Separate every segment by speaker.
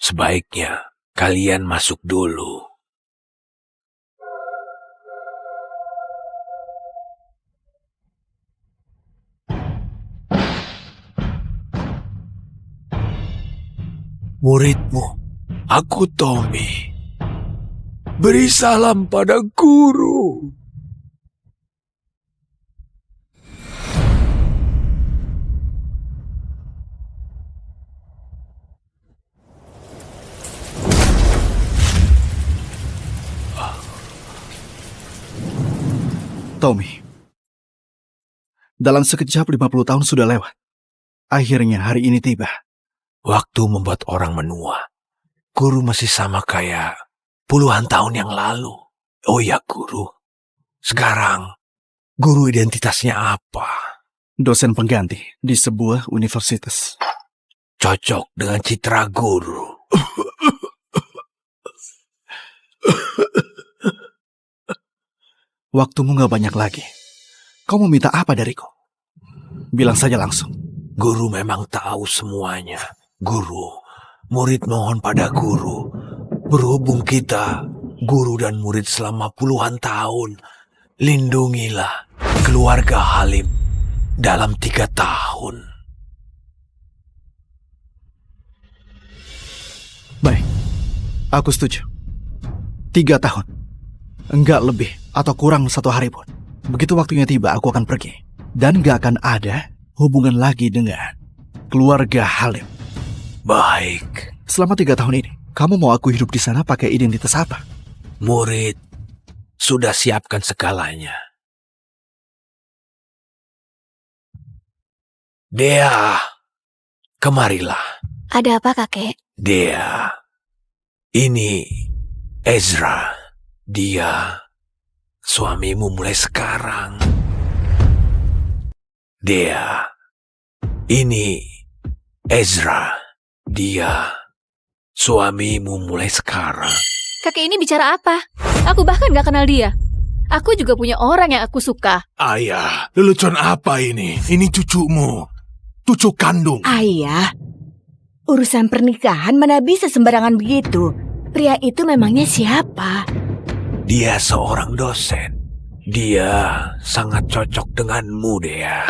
Speaker 1: Sebaiknya kalian masuk dulu. Muridmu, aku Tommy. Beri salam pada guru.
Speaker 2: Tommy, dalam sekejap 50 tahun sudah lewat. Akhirnya hari ini tiba.
Speaker 1: Waktu membuat orang menua. Guru masih sama kayak puluhan tahun yang lalu. Oh ya guru, sekarang guru identitasnya apa?
Speaker 2: Dosen pengganti di sebuah universitas.
Speaker 1: Cocok dengan citra guru.
Speaker 2: Waktumu gak banyak lagi. Kau mau minta apa dariku? Bilang saja langsung.
Speaker 1: Guru memang tahu semuanya. Guru, murid mohon pada guru. Berhubung kita, guru dan murid selama puluhan tahun, lindungilah keluarga Halim dalam 3 tahun.
Speaker 2: Baik, aku setuju. 3 tahun. Enggak lebih atau kurang 1 hari pun. Begitu waktunya tiba, aku akan pergi. Dan gak akan ada hubungan lagi dengan keluarga Halim.
Speaker 1: Baik.
Speaker 2: Selama 3 tahun ini, kamu mau aku hidup di sana pakai identitas apa?
Speaker 1: Murid sudah siapkan segalanya. Dea, kemarilah.
Speaker 3: Ada apa, kakek?
Speaker 1: Dea, ini Ezra. Dia suamimu mulai sekarang. Dea, ini Ezra. Dia suamimu mulai sekarang.
Speaker 3: Kakek ini bicara apa? Aku bahkan gak kenal dia. Aku juga punya orang yang aku suka.
Speaker 4: Ayah, lelucon apa ini? Ini cucumu. Cucu kandung.
Speaker 5: Ayah, urusan pernikahan mana bisa sembarangan begitu? Pria itu memangnya siapa?
Speaker 1: Dia seorang dosen. Dia sangat cocok denganmu, Dea.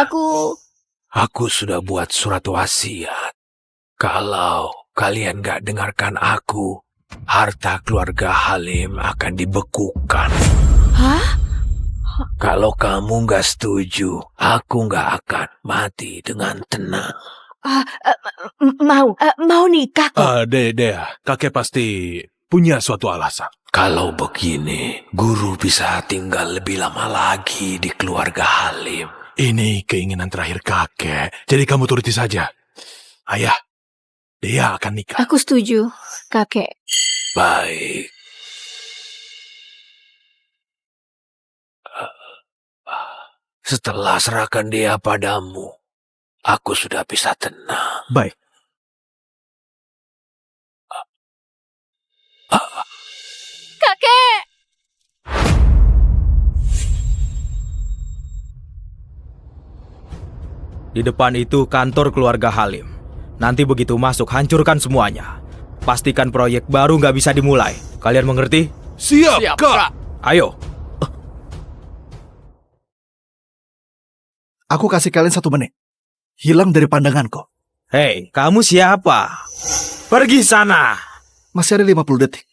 Speaker 1: Aku sudah buat surat wasiat. Kalau kalian gak dengarkan aku, harta keluarga Halim akan dibekukan.
Speaker 5: Hah?
Speaker 1: Kalau kamu gak setuju, aku gak akan mati dengan tenang.
Speaker 5: Mau nikah kok.
Speaker 4: Dea, kakek pasti punya suatu alasan.
Speaker 1: Kalau begini, guru bisa tinggal lebih lama lagi di keluarga Halim.
Speaker 4: Ini keinginan terakhir kakek, jadi kamu turuti saja. Ayah, Dea akan nikah.
Speaker 3: Aku setuju, kakek.
Speaker 1: Baik. Setelah serahkan dia padamu, aku sudah bisa tenang.
Speaker 2: Baik.
Speaker 3: Kakek!
Speaker 6: Di depan itu kantor keluarga Halim. Nanti begitu masuk, hancurkan semuanya. Pastikan proyek baru nggak bisa dimulai. Kalian mengerti?
Speaker 4: Siap, Kak.
Speaker 6: Ayo.
Speaker 2: Aku kasih kalian 1 menit. Hilang dari pandanganku.
Speaker 6: Hei, kamu siapa? Pergi sana.
Speaker 2: Masih ada 50 detik.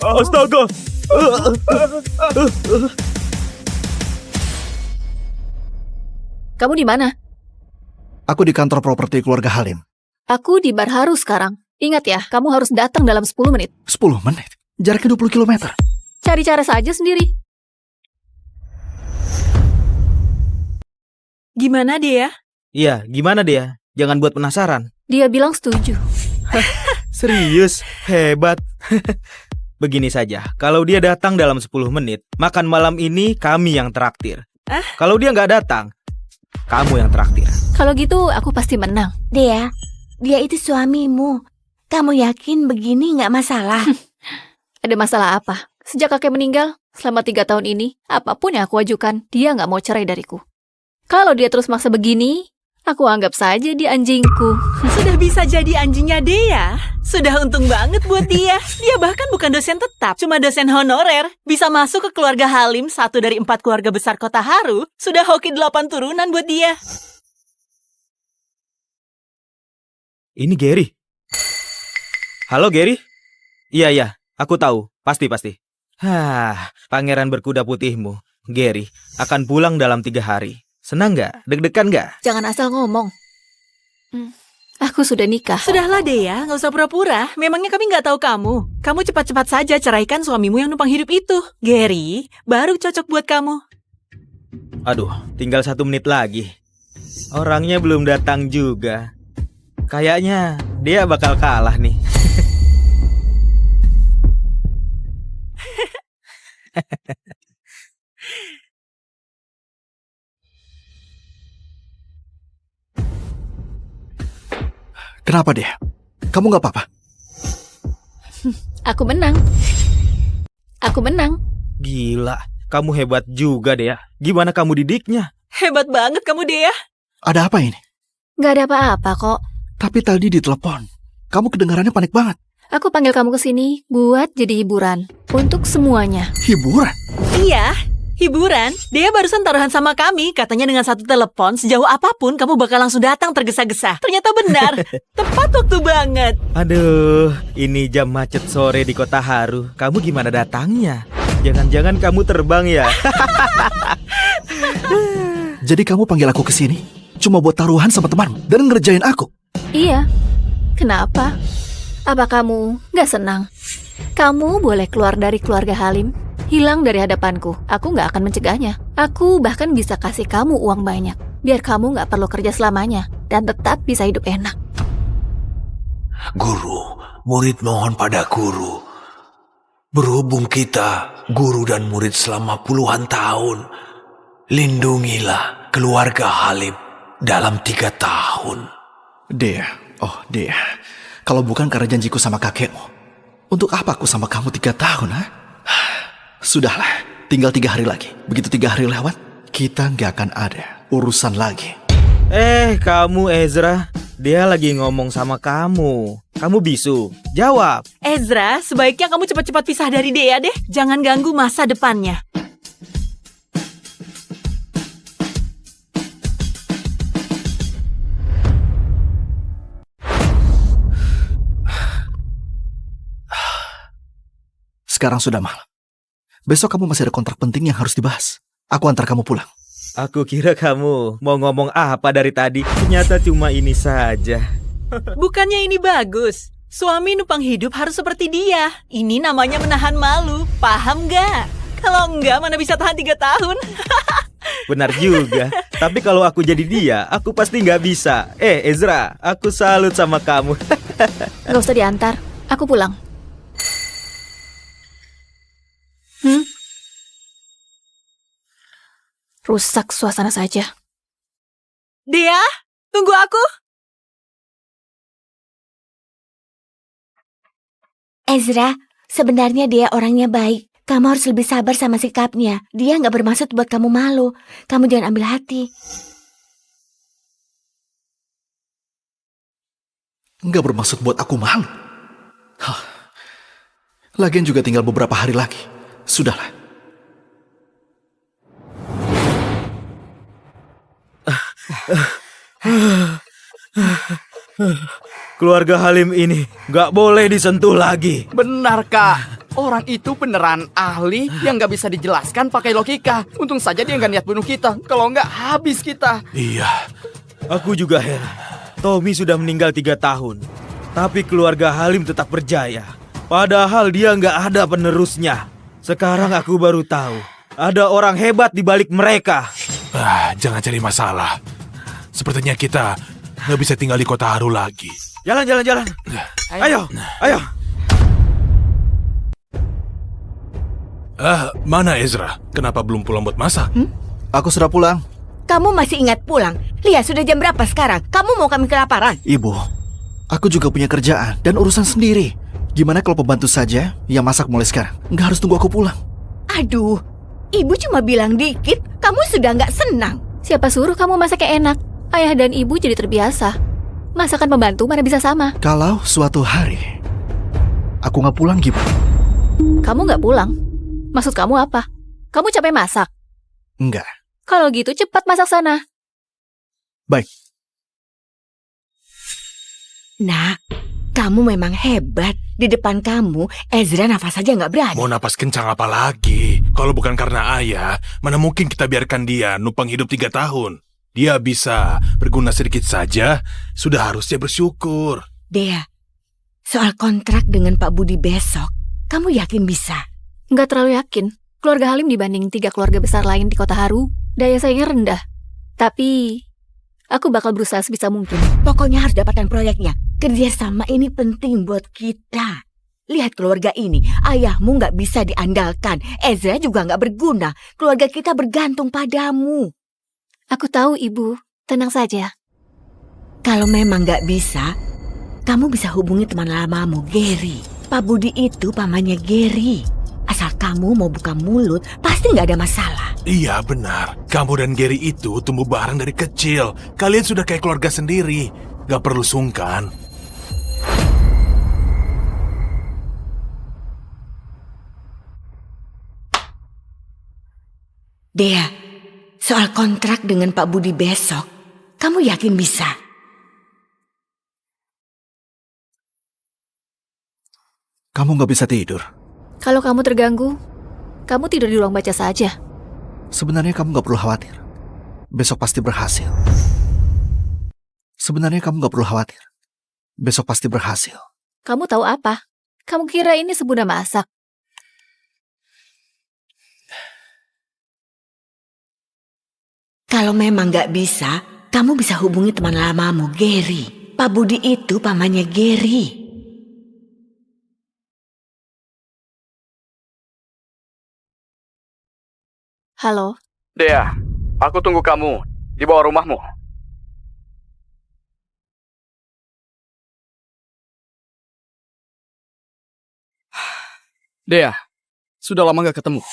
Speaker 6: Astaga.
Speaker 3: Kamu di mana?
Speaker 2: Aku di kantor properti keluarga Halim.
Speaker 3: Aku di Bar Haru sekarang. Ingat ya, kamu harus datang dalam 10 menit.
Speaker 2: 10 menit? Jaraknya 20 km.
Speaker 3: Cari cara saja sendiri.
Speaker 5: Gimana dia?
Speaker 6: Iya, gimana dia? Jangan buat penasaran.
Speaker 3: Dia bilang setuju.
Speaker 6: Serius? Hebat. Begini saja, kalau dia datang dalam 10 menit, makan malam ini kami yang traktir. Kalau dia nggak datang, kamu yang traktir.
Speaker 3: Kalau gitu, aku pasti menang.
Speaker 5: Dia itu suamimu. Kamu yakin begini nggak masalah?
Speaker 3: Ada masalah apa? Sejak kakek meninggal, selama 3 tahun ini, apapun yang aku ajukan, dia nggak mau cerai dariku. Kalau dia terus maksa begini, aku anggap saja dia anjingku.
Speaker 7: Sudah bisa jadi anjingnya Dea. Sudah untung banget buat dia. Dia bahkan bukan dosen tetap, cuma dosen honorer. Bisa masuk ke keluarga Halim, 1 dari 4 keluarga besar kota Haru. Sudah hoki 8 turunan buat dia.
Speaker 6: Ini Gary. Halo Gary? Iya, aku tahu. Pasti. Pangeran berkuda putihmu, Gary, akan pulang dalam 3 hari. Senang nggak? Deg-degan nggak?
Speaker 3: Jangan asal ngomong. Aku sudah nikah.
Speaker 7: Sudahlah Dea, nggak usah pura-pura. Memangnya kami nggak tahu kamu. Kamu cepat-cepat saja ceraikan suamimu yang numpang hidup itu. Gary, baru cocok buat kamu.
Speaker 6: Aduh, tinggal 1 menit lagi. Orangnya belum datang juga. Kayaknya dia bakal kalah nih.
Speaker 2: Kenapa dia? Kamu nggak apa-apa?
Speaker 3: Aku menang.
Speaker 6: Gila, kamu hebat juga Dea. Gimana kamu didiknya?
Speaker 7: Hebat banget kamu Dea.
Speaker 2: Ada apa ini?
Speaker 3: Gak ada apa-apa kok.
Speaker 2: Tapi tadi di telepon, kamu kedengarannya panik banget.
Speaker 3: Aku panggil kamu ke sini buat jadi hiburan. Untuk semuanya.
Speaker 2: Hiburan?
Speaker 7: Iya, hiburan. Dea barusan taruhan sama kami. Katanya dengan 1 telepon, sejauh apapun kamu bakal langsung datang tergesa-gesa. Ternyata benar. Tepat waktu banget.
Speaker 6: Aduh, ini jam macet sore di kota Haru. Kamu gimana datangnya? Jangan-jangan kamu terbang ya?
Speaker 2: Jadi kamu panggil aku ke sini cuma buat taruhan sama temanmu dan ngerjain aku?
Speaker 3: Iya. Kenapa? Apa kamu gak senang? Kamu boleh keluar dari keluarga Halim, hilang dari hadapanku. Aku gak akan mencegahnya. Aku bahkan bisa kasih kamu uang banyak, biar kamu gak perlu kerja selamanya dan tetap bisa hidup enak.
Speaker 1: Guru, murid mohon pada guru. Berhubung kita, guru dan murid selama puluhan tahun, lindungilah keluarga Halim dalam 3 tahun.
Speaker 2: Dea, kalau bukan karena janjiku sama kakekmu, untuk apa aku sama kamu 3 tahun, ha? Sudahlah, tinggal 3 hari lagi. Begitu 3 hari lewat, kita nggak akan ada urusan lagi.
Speaker 6: Kamu Ezra, dia lagi ngomong sama kamu. Kamu bisu, jawab.
Speaker 7: Ezra, sebaiknya kamu cepat-cepat pisah dari Dea deh. Jangan ganggu masa depannya.
Speaker 2: Sekarang sudah malam. Besok kamu masih ada kontrak penting yang harus dibahas. Aku antar kamu pulang.
Speaker 6: Aku kira kamu mau ngomong apa dari tadi. Ternyata cuma ini saja.
Speaker 7: Bukannya ini bagus? Suami numpang hidup harus seperti dia. Ini namanya menahan malu. Paham nggak? Kalau enggak, mana bisa tahan 3 tahun?
Speaker 6: Benar juga. Tapi kalau aku jadi dia, aku pasti nggak bisa. Ezra, aku salut sama kamu.
Speaker 3: Gak usah diantar, aku pulang. Rusak suasana saja.
Speaker 7: Dea, tunggu aku.
Speaker 5: Ezra, sebenarnya dia orangnya baik. Kamu harus lebih sabar sama sikapnya. Dia nggak bermaksud buat kamu malu. Kamu jangan ambil hati.
Speaker 2: Nggak bermaksud buat aku malu. Lagian juga tinggal beberapa hari lagi. Sudahlah.
Speaker 6: Keluarga Halim ini nggak boleh disentuh lagi.
Speaker 8: Benar, Kak. Orang itu beneran ahli yang nggak bisa dijelaskan pakai logika. Untung saja dia nggak niat bunuh kita. Kalau nggak, habis kita.
Speaker 4: Iya,
Speaker 6: Aku juga heran. Tommy sudah meninggal 3 tahun. Tapi keluarga Halim tetap berjaya. Padahal dia nggak ada penerusnya. Sekarang aku baru tahu. Ada orang hebat di balik mereka.
Speaker 4: jangan cari masalah. Sepertinya kita nggak bisa tinggal di kota Haru lagi.
Speaker 6: Jalan. Ayo.
Speaker 4: Mana Ezra? Kenapa belum pulang buat masak?
Speaker 2: Aku sudah pulang.
Speaker 5: Kamu masih ingat pulang? Lihat sudah jam berapa sekarang? Kamu mau kami kelaparan?
Speaker 2: Ibu, Aku juga punya kerjaan dan urusan sendiri. Gimana kalau pembantu saja yang masak mulai sekarang? Nggak harus tunggu aku pulang.
Speaker 5: Aduh, ibu cuma bilang dikit, kamu sudah nggak senang.
Speaker 3: Siapa suruh kamu masaknya enak? Ayah dan ibu jadi terbiasa. Masakan pembantu mana bisa sama?
Speaker 2: Kalau suatu hari aku nggak pulang gimana?
Speaker 3: Kamu nggak pulang? Maksud kamu apa? Kamu capek masak?
Speaker 2: Enggak.
Speaker 3: Kalau gitu cepat masak sana.
Speaker 2: Baik.
Speaker 5: Nak, kamu memang hebat. Di depan kamu, Ezra nafas saja nggak berani.
Speaker 4: Mau napas kencang apa lagi? Kalau bukan karena ayah, mana mungkin kita biarkan dia numpang hidup 3 tahun. Dia bisa berguna sedikit saja, sudah harusnya bersyukur.
Speaker 5: Dea, soal kontrak dengan Pak Budi besok, kamu yakin bisa?
Speaker 3: Nggak terlalu yakin. Keluarga Halim dibanding 3 keluarga besar lain di Kota Haru, daya saingnya rendah. Tapi, aku bakal berusaha sebisa mungkin.
Speaker 5: Pokoknya harus dapatkan proyeknya. Kerjasama ini penting buat kita. Lihat keluarga ini, ayahmu nggak bisa diandalkan. Ezra juga nggak berguna. Keluarga kita bergantung padamu.
Speaker 3: Aku tahu, Ibu. Tenang saja.
Speaker 5: Kalau memang nggak bisa, kamu bisa hubungi teman lamamu, Gary. Pak Budi itu pamannya Gary. Asal kamu mau buka mulut, pasti nggak ada masalah.
Speaker 4: Iya benar, kamu dan Gary itu tumbuh bareng dari kecil. Kalian sudah kayak keluarga sendiri, gak perlu sungkan.
Speaker 5: Dea, soal kontrak dengan Pak Budi besok, kamu yakin bisa?
Speaker 2: Kamu nggak bisa tidur.
Speaker 3: Kalau kamu terganggu, kamu tidur di ruang baca saja.
Speaker 2: Sebenarnya kamu nggak perlu khawatir. Besok pasti berhasil. Sebenarnya kamu nggak perlu khawatir. Besok pasti berhasil.
Speaker 3: Kamu tahu apa? Kamu kira ini sebuah masak?
Speaker 5: Kalau memang nggak bisa, kamu bisa hubungi teman lamamu, Gary. Pak Budi itu pamannya Gary.
Speaker 3: Halo?
Speaker 8: Dea, aku tunggu kamu di bawah rumahmu. Dea, sudah lama gak ketemu.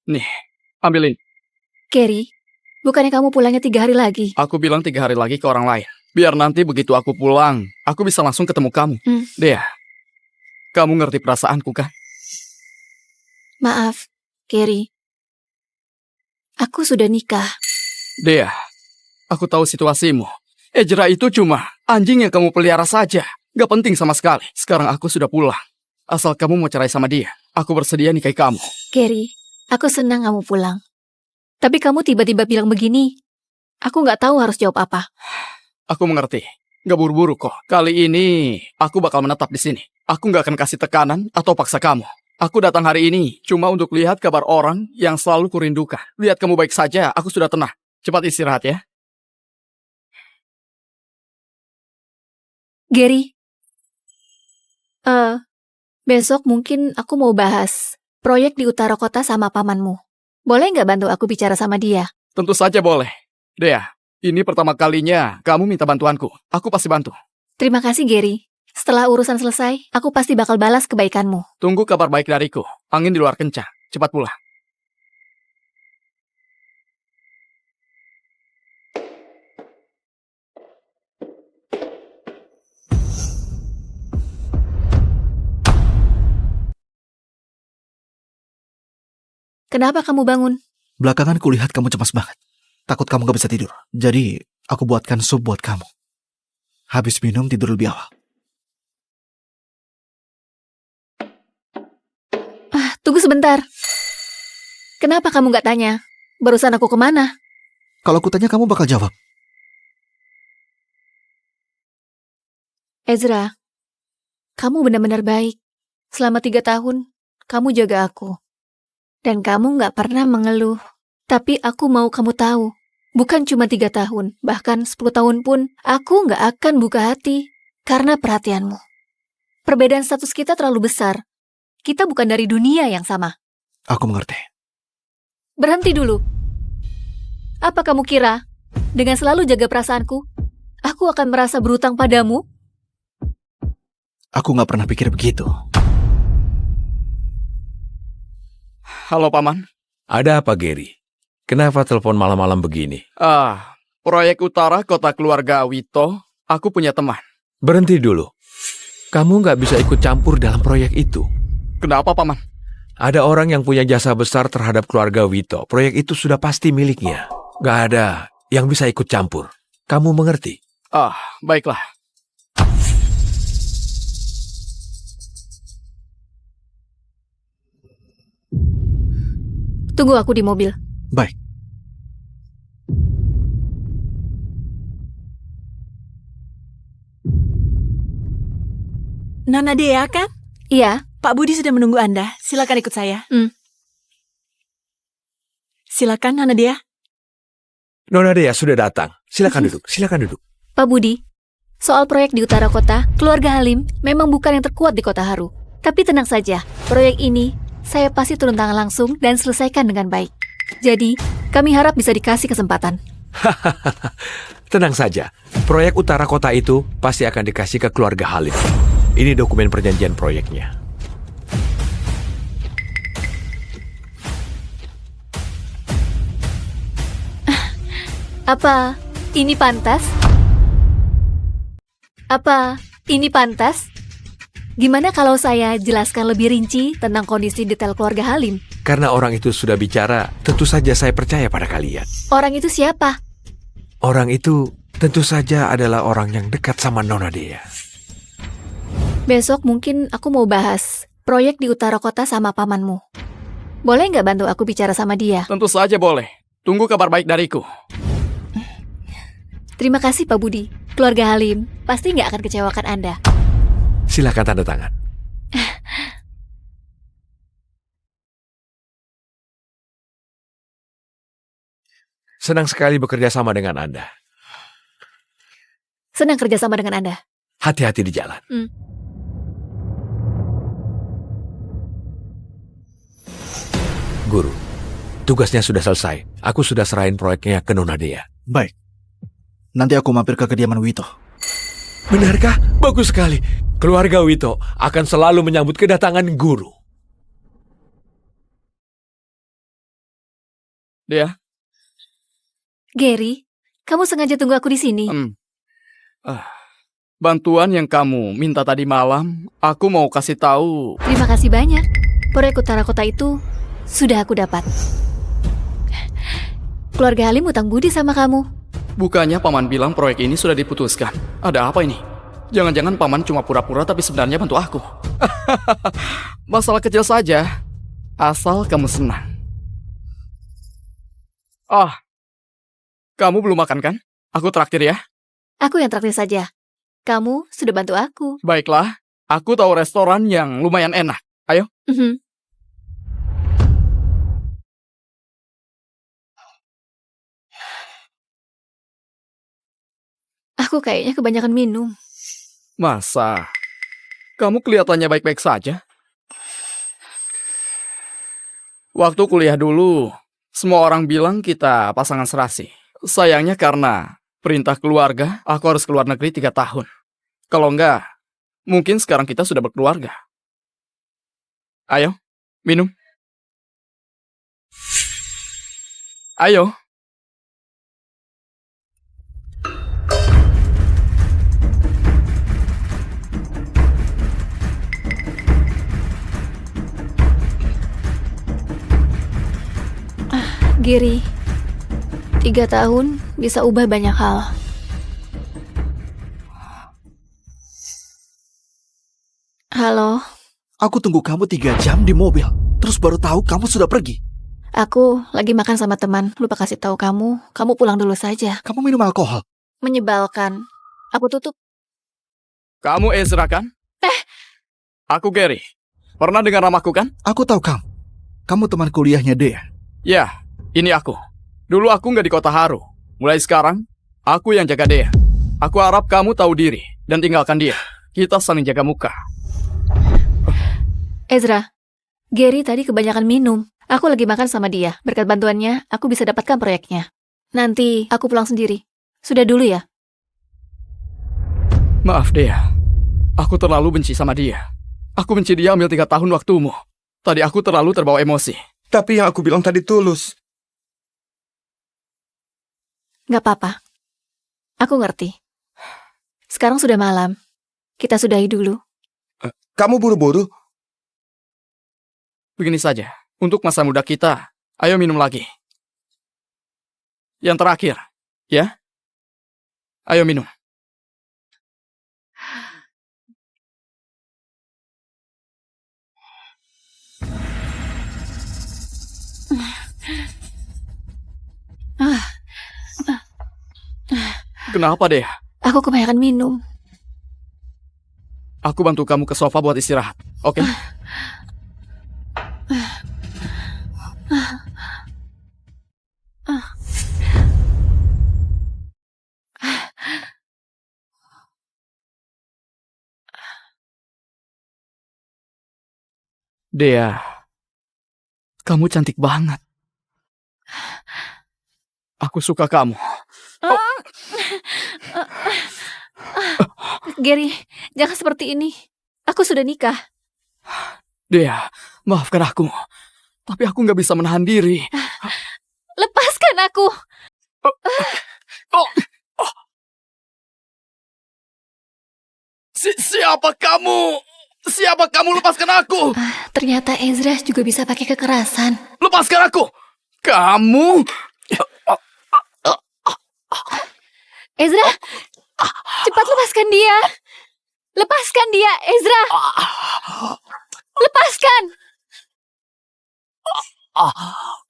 Speaker 8: Nih, ambil ini.
Speaker 3: Gary, bukannya kamu pulangnya 3 hari lagi?
Speaker 8: Aku bilang 3 hari lagi ke orang lain. Biar nanti begitu aku pulang, aku bisa langsung ketemu kamu. Dea, kamu ngerti perasaanku kan?
Speaker 3: Maaf, Gary. Aku sudah nikah.
Speaker 8: Dea, aku tahu situasimu. Ezra itu cuma anjing yang kamu pelihara saja. Gak penting sama sekali. Sekarang aku sudah pulang. Asal kamu mau cerai sama dia, aku bersedia nikahi kamu.
Speaker 3: Gary, aku senang kamu pulang. Tapi kamu tiba-tiba bilang begini. Aku nggak tahu harus jawab apa.
Speaker 8: Aku mengerti. Gak buru-buru kok. Kali ini, aku bakal menetap di sini. Aku gak akan kasih tekanan atau paksa kamu. Aku datang hari ini cuma untuk lihat kabar orang yang selalu kurindukan. Lihat kamu baik saja, aku sudah tenang. Cepat istirahat ya.
Speaker 3: Gary, besok mungkin aku mau bahas proyek di utara kota sama pamanmu. Boleh nggak bantu aku bicara sama dia?
Speaker 8: Tentu saja boleh. Dea, ini pertama kalinya kamu minta bantuanku. Aku pasti bantu.
Speaker 3: Terima kasih, Gary. Setelah urusan selesai, aku pasti bakal balas kebaikanmu.
Speaker 8: Tunggu kabar baik dariku. Angin di luar kencang. Cepat pulang.
Speaker 3: Kenapa kamu bangun?
Speaker 2: Belakangan kulihat kamu cemas banget. Takut kamu gak bisa tidur. Jadi, aku buatkan sup buat kamu. Habis minum, tidur lebih awal.
Speaker 3: Tunggu sebentar. Kenapa kamu gak tanya? Barusan aku kemana?
Speaker 2: Kalau aku tanya, kamu bakal jawab.
Speaker 3: Ezra, kamu benar-benar baik. Selama 3 tahun, kamu jaga aku. Dan kamu gak pernah mengeluh. Tapi aku mau kamu tahu, bukan cuma 3 tahun, bahkan 10 tahun pun, aku gak akan buka hati karena perhatianmu. Perbedaan status kita terlalu besar. Kita bukan dari dunia yang sama.
Speaker 2: Aku mengerti.
Speaker 3: Berhenti dulu. Apa kamu kira, dengan selalu jaga perasaanku, aku akan merasa berutang padamu?
Speaker 2: Aku nggak pernah pikir begitu.
Speaker 8: Halo, Paman.
Speaker 1: Ada apa, Gary? Kenapa telepon malam-malam begini?
Speaker 8: Proyek utara kota keluarga Wito, aku punya teman.
Speaker 1: Berhenti dulu. Kamu nggak bisa ikut campur dalam proyek itu.
Speaker 8: Kenapa, Paman?
Speaker 1: Ada orang yang punya jasa besar terhadap keluarga Wito. Proyek itu sudah pasti miliknya. Nggak ada yang bisa ikut campur. Kamu mengerti?
Speaker 8: Baiklah.
Speaker 3: Tunggu aku di mobil.
Speaker 2: Baik.
Speaker 7: Nona Dea kan?
Speaker 3: Iya,
Speaker 7: Pak Budi sudah menunggu Anda. Silakan ikut saya. Silakan, Nona Dea.
Speaker 1: Nona Dea sudah datang. Silakan duduk, silakan duduk.
Speaker 3: Pak Budi. Soal proyek di utara kota, keluarga Halim memang bukan yang terkuat di Kota Haru. Tapi tenang saja, proyek ini saya pasti turun tangan langsung dan selesaikan dengan baik. Jadi, kami harap bisa dikasih kesempatan.
Speaker 1: Tenang saja, proyek utara kota itu pasti akan dikasih ke keluarga Halim. Ini dokumen perjanjian proyeknya.
Speaker 3: Apa ini pantas? Apa ini pantas? Gimana kalau saya jelaskan lebih rinci tentang kondisi detail keluarga Halim?
Speaker 1: Karena orang itu sudah bicara, tentu saja saya percaya pada kalian.
Speaker 3: Orang itu siapa?
Speaker 1: Orang itu tentu saja adalah orang yang dekat sama Nona Dea.
Speaker 3: Besok mungkin aku mau bahas proyek di utara kota sama pamanmu. Boleh nggak bantu aku bicara sama dia?
Speaker 8: Tentu saja boleh. Tunggu kabar baik dariku.
Speaker 3: Terima kasih Pak Budi. Keluarga Halim pasti nggak akan kecewakan Anda.
Speaker 1: Silakan tanda tangan. Senang sekali bekerja sama dengan Anda.
Speaker 3: Senang kerjasama dengan Anda.
Speaker 1: Hati-hati di jalan. Guru, tugasnya sudah selesai. Aku sudah serahin proyeknya ke Nona Dea.
Speaker 2: Baik. Nanti aku mampir ke kediaman Wito.
Speaker 1: Benarkah? Bagus sekali. Keluarga Wito akan selalu menyambut kedatangan guru.
Speaker 8: Dea?
Speaker 3: Gary, kamu sengaja tunggu aku di sini.
Speaker 8: Bantuan yang kamu minta tadi malam, aku mau kasih tahu.
Speaker 3: Terima kasih banyak. Proyek utara kota itu sudah aku dapat. Keluarga Halim utang budi sama kamu.
Speaker 8: Bukannya Paman bilang proyek ini sudah diputuskan. Ada apa ini? Jangan-jangan Paman cuma pura-pura tapi sebenarnya bantu aku. Masalah kecil saja. Asal kamu senang. Kamu belum makan kan? Aku traktir ya.
Speaker 3: Aku yang traktir saja. Kamu sudah bantu aku.
Speaker 8: Baiklah, aku tahu restoran yang lumayan enak. Ayo.
Speaker 3: Aku kayaknya kebanyakan minum.
Speaker 8: Masa? Kamu kelihatannya baik-baik saja. Waktu kuliah dulu, semua orang bilang kita pasangan serasi. Sayangnya karena perintah keluarga, aku harus keluar negeri 3 tahun. Kalau enggak, mungkin sekarang kita sudah berkeluarga. Ayo, minum. Ayo.
Speaker 3: Gary, 3 tahun bisa ubah banyak hal. Halo,
Speaker 2: Aku tunggu kamu 3 jam di mobil. Terus baru tahu kamu sudah pergi.
Speaker 3: aku lagi makan sama teman. Lupa kasih tahu kamu pulang dulu saja.
Speaker 2: Kamu minum alkohol.
Speaker 3: Menyebalkan. Aku tutup.
Speaker 8: Kamu Ezra kan? Aku Gary. Pernah dengar namaku kan?
Speaker 2: Aku tahu kamu. Kamu teman kuliahnya Dea.
Speaker 8: Ya, ini aku. Dulu aku nggak di Kota Haru. Mulai sekarang, aku yang jaga Dea. Aku harap kamu tahu diri dan tinggalkan dia. Kita saling jaga muka.
Speaker 3: Ezra, Gary tadi kebanyakan minum. Aku lagi makan sama dia. Berkat bantuannya, aku bisa dapatkan proyeknya. Nanti aku pulang sendiri. Sudah dulu ya.
Speaker 8: Maaf, Dea. Aku terlalu benci sama dia. Aku benci dia ambil 3 tahun waktumu. Tadi aku terlalu terbawa emosi.
Speaker 9: Tapi yang aku bilang tadi tulus.
Speaker 3: Gak apa-apa. Aku ngerti. Sekarang sudah malam. Kita sudahi dulu.
Speaker 9: Kamu buru-buru?
Speaker 8: Begini saja, untuk masa muda kita, ayo minum lagi. Yang terakhir, ya? Ayo minum. Kenapa, Dea?
Speaker 3: Aku kebanyakan minum.
Speaker 8: Aku bantu kamu ke sofa buat istirahat, oke? Dea, kamu cantik banget. Aku suka kamu.
Speaker 3: Gary, jangan seperti ini. Aku sudah nikah.
Speaker 8: Dea, maafkan aku. Tapi aku nggak bisa menahan diri.
Speaker 3: Lepaskan aku.
Speaker 8: Siapa kamu? Siapa kamu? Lepaskan aku!
Speaker 3: Ternyata Ezra juga bisa pakai kekerasan.
Speaker 8: Lepaskan aku! Kamu!
Speaker 3: Ezra, cepat lepaskan dia. Lepaskan dia, Ezra. Lepaskan.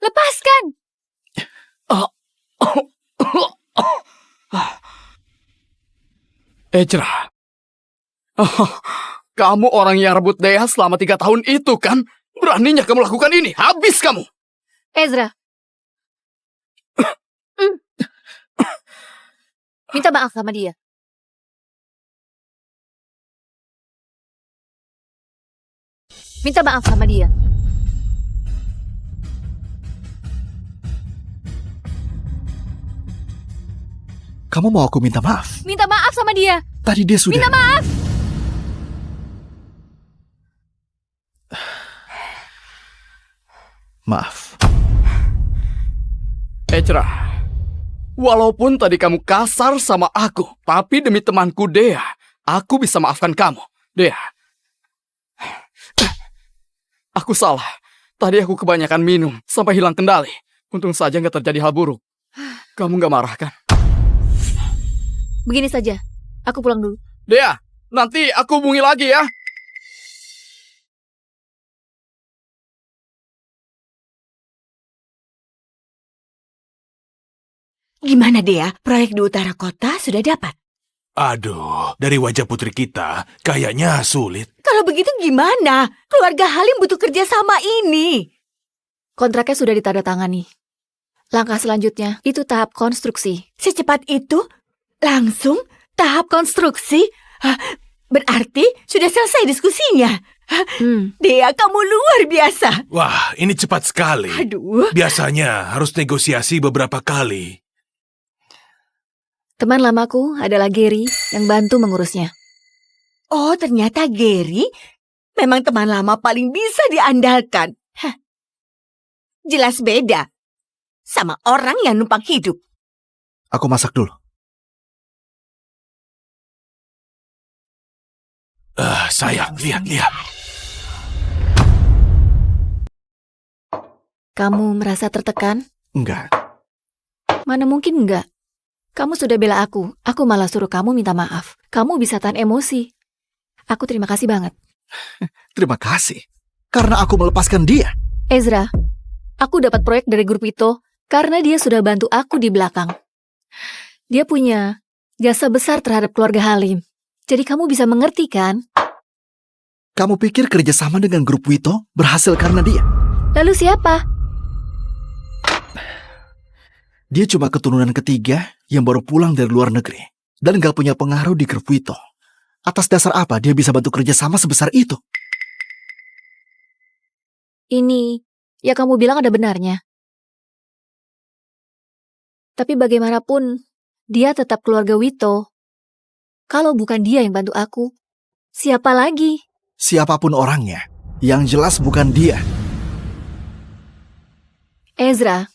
Speaker 3: Lepaskan.
Speaker 8: Ezra. Kamu orang yang rebut Dea selama 3 tahun itu, kan? Beraninya kamu lakukan ini. Habis kamu!
Speaker 3: Ezra. Minta maaf sama dia. Minta maaf sama dia.
Speaker 2: Kamu mau aku minta maaf?
Speaker 3: Minta maaf sama dia.
Speaker 2: Tadi dia sudah...
Speaker 3: Minta maaf.
Speaker 2: Maaf.
Speaker 8: Ezra, walaupun tadi kamu kasar sama aku, tapi demi temanku Dea, aku bisa maafkan kamu. Dea, aku salah. Tadi aku kebanyakan minum sampai hilang kendali. Untung saja nggak terjadi hal buruk. Kamu nggak marah kan?
Speaker 3: Begini saja. Aku pulang dulu.
Speaker 8: Dea, nanti aku hubungi lagi ya.
Speaker 5: Gimana, Dea? Proyek di utara kota sudah dapat?
Speaker 4: Aduh, dari wajah putri kita, kayaknya sulit.
Speaker 5: Kalau begitu gimana? Keluarga Halim butuh kerja sama ini.
Speaker 3: Kontraknya sudah ditandatangani. Langkah selanjutnya, itu tahap konstruksi.
Speaker 5: Secepat itu? Langsung? Tahap konstruksi? Hah, berarti sudah selesai diskusinya? Hah, Dea, kamu luar biasa.
Speaker 4: Wah, ini cepat sekali.
Speaker 5: Aduh.
Speaker 4: Biasanya harus negosiasi beberapa kali.
Speaker 3: Teman lamaku adalah Gary yang bantu mengurusnya.
Speaker 5: Oh, ternyata Gary memang teman lama paling bisa diandalkan. Hah. Jelas beda sama orang yang numpang hidup.
Speaker 2: Aku masak dulu.
Speaker 4: Sayang, lihat.
Speaker 3: Kamu merasa tertekan?
Speaker 2: Enggak.
Speaker 3: Mana mungkin enggak. Kamu sudah bela aku malah suruh kamu minta maaf. Kamu bisa tahan emosi. Aku terima kasih banget.
Speaker 2: Terima kasih. Karena aku melepaskan dia.
Speaker 3: Ezra, aku dapat proyek dari grup itu karena dia sudah bantu aku di belakang. Dia punya jasa besar terhadap keluarga Halim. Jadi kamu bisa mengerti kan?
Speaker 2: Kamu pikir kerjasama dengan grup Wito berhasil karena dia?
Speaker 3: Lalu siapa?
Speaker 2: Dia cuma keturunan ketiga yang baru pulang dari luar negeri dan gak punya pengaruh di grup Wito. Atas dasar apa dia bisa bantu kerjasama sebesar itu?
Speaker 3: Ini, ya kamu bilang ada benarnya. Tapi bagaimanapun, dia tetap keluarga Wito. Kalau bukan dia yang bantu aku, siapa lagi?
Speaker 2: Siapapun orangnya, yang jelas bukan dia.
Speaker 3: Ezra,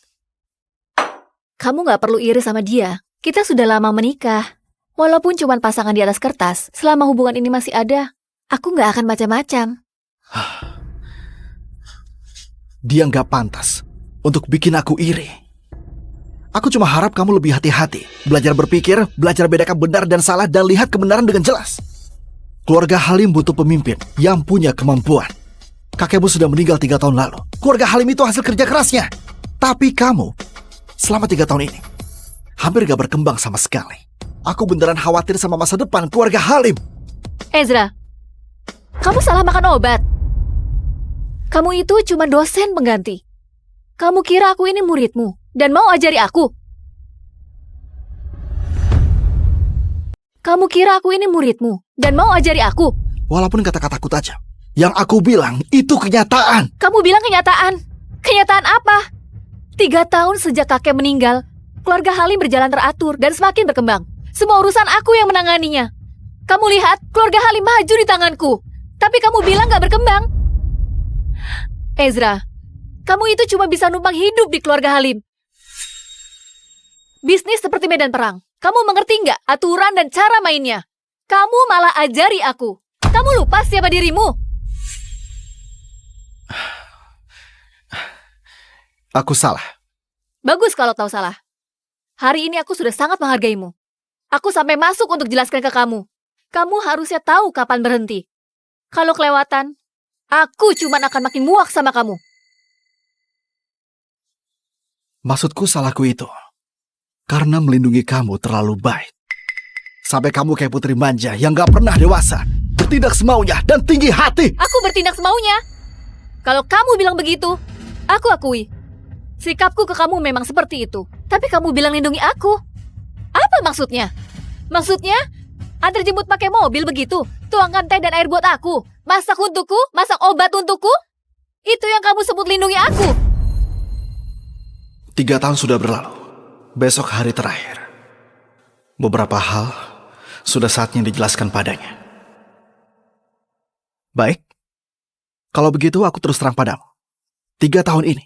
Speaker 3: kamu gak perlu iri sama dia. Kita sudah lama menikah. Walaupun cuma pasangan di atas kertas, selama hubungan ini masih ada, aku gak akan macam-macam.
Speaker 2: Dia nggak pantas untuk bikin aku iri. Aku cuma harap kamu lebih hati-hati. Belajar berpikir, belajar bedakan benar dan salah, dan lihat kebenaran dengan jelas. Keluarga Halim butuh pemimpin yang punya kemampuan. Kakekmu sudah meninggal 3 tahun lalu. Keluarga Halim itu hasil kerja kerasnya. Tapi kamu, selama 3 tahun ini, hampir gak berkembang sama sekali. Aku beneran khawatir sama masa depan keluarga Halim.
Speaker 3: Ezra, kamu salah makan obat. Kamu itu cuma dosen pengganti. Kamu kira aku ini muridmu dan mau ajari aku? Kamu kira aku ini muridmu dan mau ajari aku?
Speaker 2: Walaupun kata-kataku tajam, yang aku bilang itu kenyataan.
Speaker 3: Kamu bilang kenyataan. Kenyataan apa? 3 tahun sejak kakek meninggal, keluarga Halim berjalan teratur dan semakin berkembang. Semua urusan aku yang menanganinya. Kamu lihat, keluarga Halim maju di tanganku. Tapi kamu bilang gak berkembang. Ezra, kamu itu cuma bisa numpang hidup di keluarga Halim. Bisnis seperti medan perang. Kamu mengerti nggak aturan dan cara mainnya? Kamu malah ajari aku. Kamu lupa siapa dirimu?
Speaker 2: Aku salah.
Speaker 3: Bagus kalau tahu salah. Hari ini aku sudah sangat menghargaimu. Aku sampai masuk untuk jelaskan ke kamu. Kamu harusnya tahu kapan berhenti. Kalau kelewatan, aku cuma akan makin muak sama kamu.
Speaker 2: Maksudku salahku itu karena melindungi kamu terlalu baik. Sampai kamu kayak putri manja yang gak pernah dewasa, bertindak semaunya dan tinggi hati.
Speaker 3: Aku bertindak semaunya. Kalau kamu bilang begitu, aku akui. Sikapku ke kamu memang seperti itu. Tapi kamu bilang lindungi aku. Apa maksudnya? Maksudnya, antar jemput pakai mobil begitu? Tuangkan teh dan air buat aku? Masak untukku? Masak obat untukku? Itu yang kamu sebut lindungi aku?
Speaker 2: 3 tahun sudah berlalu. Besok hari terakhir. Beberapa hal sudah saatnya dijelaskan padanya. Baik. Kalau begitu aku terus terang padamu. 3 tahun ini,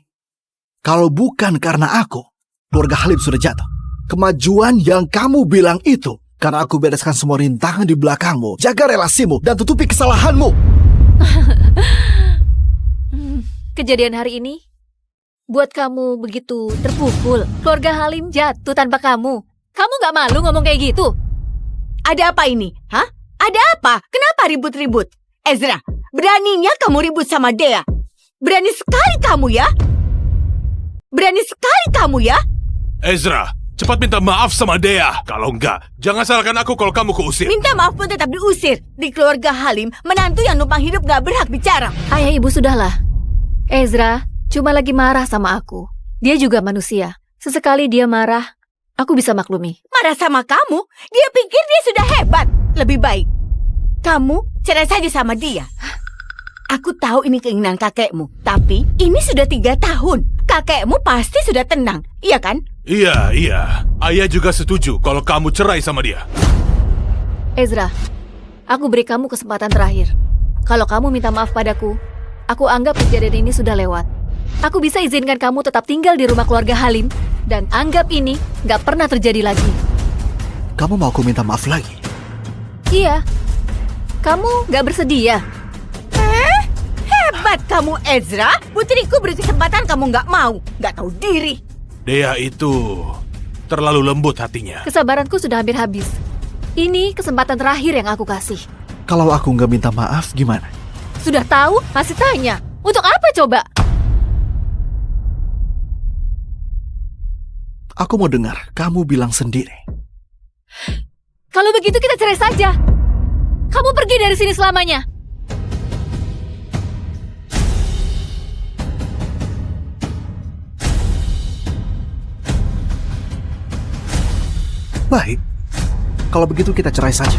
Speaker 2: kalau bukan karena aku, keluarga Halim sudah jatuh. Kemajuan yang kamu bilang itu karena aku bereskan semua rintangan di belakangmu, jaga relasimu, dan tutupi kesalahanmu.
Speaker 3: Kejadian hari ini buat kamu begitu terpukul. Keluarga Halim jatuh tanpa kamu. Kamu gak malu ngomong kayak gitu?
Speaker 5: Ada apa ini? Hah? Ada apa? Kenapa ribut-ribut? Ezra, beraninya kamu ribut sama Dea. Berani sekali kamu ya? Berani sekali kamu ya?
Speaker 4: Ezra, cepat minta maaf sama Dea. Kalau enggak, jangan salahkan aku kalau kamu keusir.
Speaker 5: Minta maaf pun tetap diusir. Di keluarga Halim, menantu yang numpang hidup gak berhak bicara.
Speaker 3: Ayah ibu sudahlah. Ezra cuma lagi marah sama aku. Dia juga manusia. Sesekali dia marah, aku bisa maklumi.
Speaker 5: Marah sama kamu? Dia pikir dia sudah hebat. Lebih baik kamu cerai saja sama dia. Aku tahu ini keinginan kakekmu, tapi ini sudah 3 tahun. Kakekmu pasti sudah tenang, iya kan?
Speaker 4: Iya. Ayah juga setuju kalau kamu cerai sama dia.
Speaker 3: Ezra, aku beri kamu kesempatan terakhir. Kalau kamu minta maaf padaku, aku anggap kejadian ini sudah lewat. Aku bisa izinkan kamu tetap tinggal di rumah keluarga Halim, dan anggap ini gak pernah terjadi lagi.
Speaker 2: Kamu mau aku minta maaf lagi?
Speaker 3: Iya. Kamu gak bersedia?
Speaker 5: Hebat kamu, Ezra. Putriku beri kesempatan kamu gak mau. Gak tahu diri.
Speaker 4: Dea itu terlalu lembut hatinya.
Speaker 3: Kesabaranku sudah hampir habis. Ini kesempatan terakhir yang aku kasih.
Speaker 2: Kalau aku nggak minta maaf, gimana?
Speaker 3: Sudah tahu, masih tanya. Untuk apa coba?
Speaker 2: Aku mau dengar kamu bilang sendiri.
Speaker 3: Kalau begitu kita cerai saja. Kamu pergi dari sini selamanya.
Speaker 2: Baik. Kalau begitu kita cerai saja.